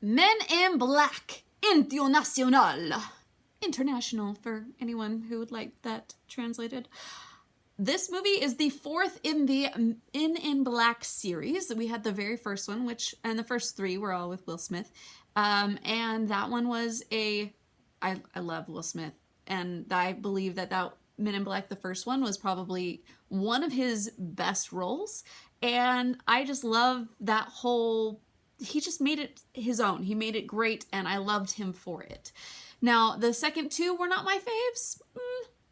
Men in Black International. International for anyone who would like that translated. This movie is the fourth in the in Black series. We had the very first one, and the first three were all with Will Smith. And that one was I love Will Smith. And I believe that Men in Black, the first one, was probably one of his best roles. And I just love that he just made it his own. He made it great, and I loved him for it. Now, the second two were not my faves.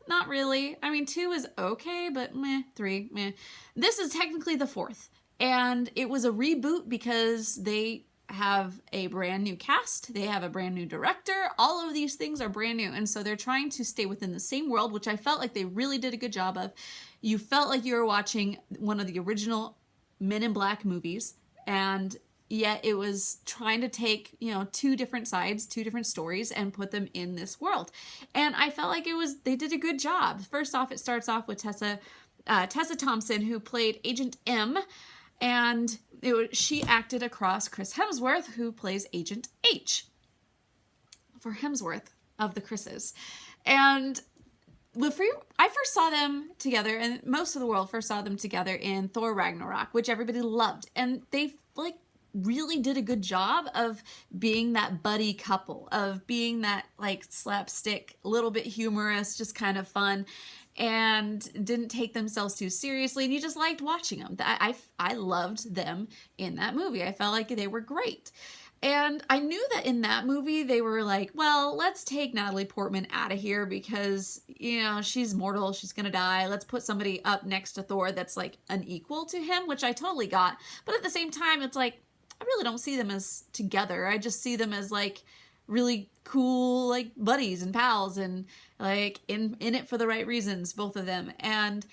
Not really. I mean, 2 is okay, but meh. 3, meh. This is technically the fourth. And it was a reboot because they have a brand new cast. They have a brand new director. All of these things are brand new. And so they're trying to stay within the same world, which I felt like they really did a good job of. You felt like you were watching one of the original Men in Black movies. And yet it was trying to take, two different sides, two different stories, and put them in this world. And I felt like they did a good job. First off, it starts off with Tessa Thompson, who played Agent M, and she acted across Chris Hemsworth, who plays Agent H, for Hemsworth of the Chris's. And I first saw them together, and most of the world first saw them together in Thor Ragnarok, which everybody loved. And they really did a good job of being that buddy couple, of being that slapstick, a little bit humorous, just kind of fun, and didn't take themselves too seriously, and you just liked watching them. I loved them in that movie. I felt like they were great. And I knew that in that movie they were like, well, let's take Natalie Portman out of here because, she's mortal, she's gonna die. Let's put somebody up next to Thor that's an equal to him, which I totally got. But at the same time, it's I really don't see them as together. I just see them as really cool buddies and pals, and in it for the right reasons, both of them. And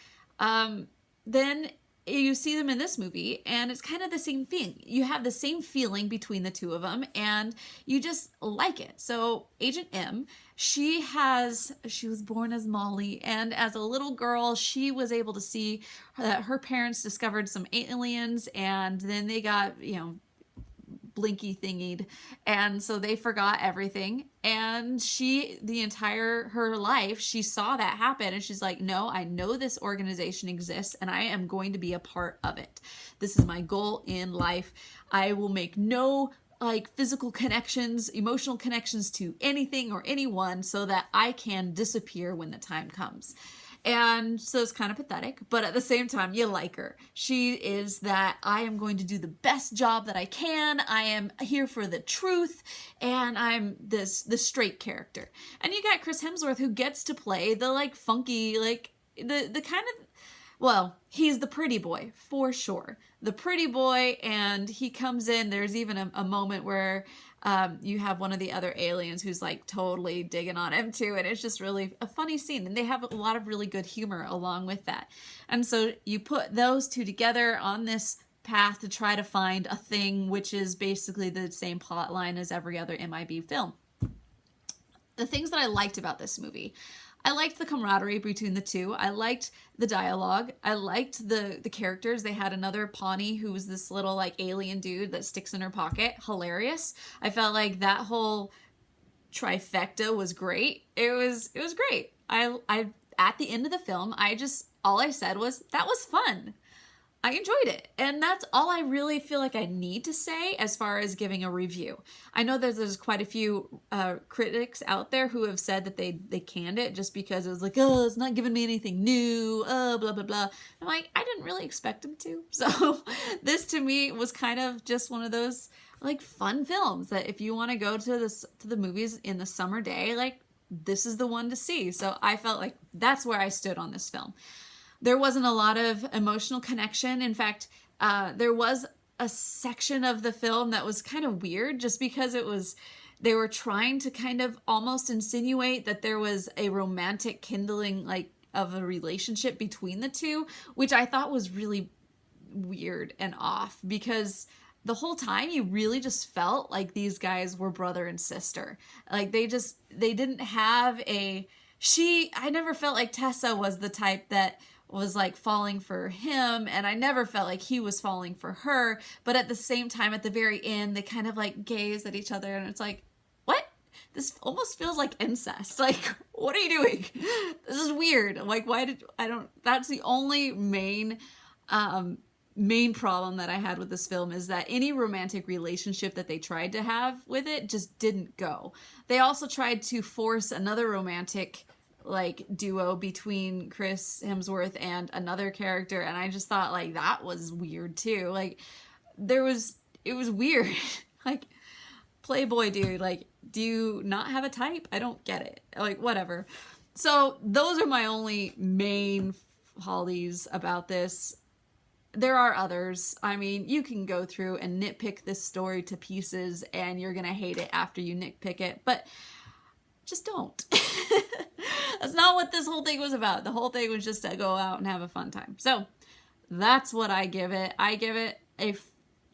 then you see them in this movie, and it's kind of the same thing. You have the same feeling between the two of them, and you just like it. So Agent M, she was born as Molly, and as a little girl, she was able to see that her parents discovered some aliens, and then they got, blinky thingied, and so they forgot everything. And her life, she saw that happen, and she's like, no, I know this organization exists, and I am going to be a part of it. This is my goal in life. I will make no physical connections, emotional connections to anything or anyone, so that I can disappear when the time comes. And so it's kind of pathetic, but at the same time, you like her. She is that I am going to do the best job that I can. I am here for the truth, and I'm the straight character. And you got Chris Hemsworth, who gets to play the funky, the kind of, well, he's the pretty boy for sure. The pretty boy, and he comes in. There's even a moment where you have one of the other aliens who's totally digging on him too, and it's just really a funny scene, and they have a lot of really good humor along with that. And so you put those two together on this path to try to find a thing, which is basically the same plot line as every other MIB film. The things that I liked about this movie: I liked the camaraderie between the two. I liked the dialogue. I liked the characters. They had another Pawnee who was this little alien dude that sticks in her pocket. Hilarious. I felt like that whole trifecta was great. It was great. I at the end of the film, all I said was, that was fun. I enjoyed it. And that's all I really feel like I need to say as far as giving a review. I know that there's quite a few critics out there who have said that they canned it just because it was oh, it's not giving me anything new, blah, blah, blah. I'm I didn't really expect them to. So this to me was kind of just one of those fun films that if you want to go to the movies in the summer day, this is the one to see. So I felt like that's where I stood on this film. There wasn't a lot of emotional connection. In fact, there was a section of the film that was kind of weird just because they were trying to kind of almost insinuate that there was a romantic kindling of a relationship between the two, which I thought was really weird and off, because the whole time you really just felt like these guys were brother and sister. They didn't have I never felt like Tessa was the type that was like falling for him, and I never felt like he was falling for her. But at the same time, at the very end, they kind of like gaze at each other, and it's like, what? This almost feels like incest. Like, what are you doing? This is weird. Like, that's the only main problem that I had with this film, is that any romantic relationship that they tried to have with it just didn't go. They also tried to force another romantic like duo between Chris Hemsworth and another character, and I just thought like that was weird too. Like it was weird. Like, Playboy dude, like, do you not have a type? I don't get it. Like, whatever. So those are my only main follies about this. There are others. I mean, you can go through and nitpick this story to pieces, and you're gonna hate it after you nitpick it, but just don't. That's not what this whole thing was about. The whole thing was just to go out and have a fun time. So that's what I give it. I give it a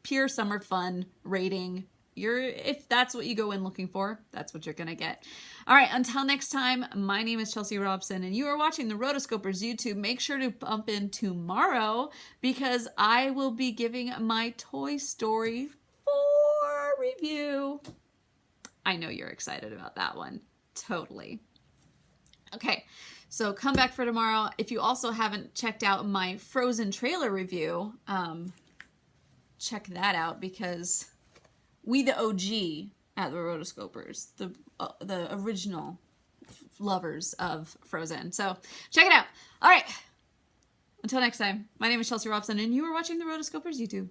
pure summer fun rating. If that's what you go in looking for, that's what you're gonna get. All right, until next time, my name is Chelsea Robson, and you are watching the Rotoscopers YouTube. Make sure to bump in tomorrow, because I will be giving my Toy Story 4 review. I know you're excited about that one. Totally. Okay, so come back for tomorrow. If you also haven't checked out my Frozen trailer review, check that out, because we the OG at the Rotoscopers, the original lovers of Frozen. So check it out. All right. Until next time, my name is Chelsea Robson, and you are watching the Rotoscopers YouTube.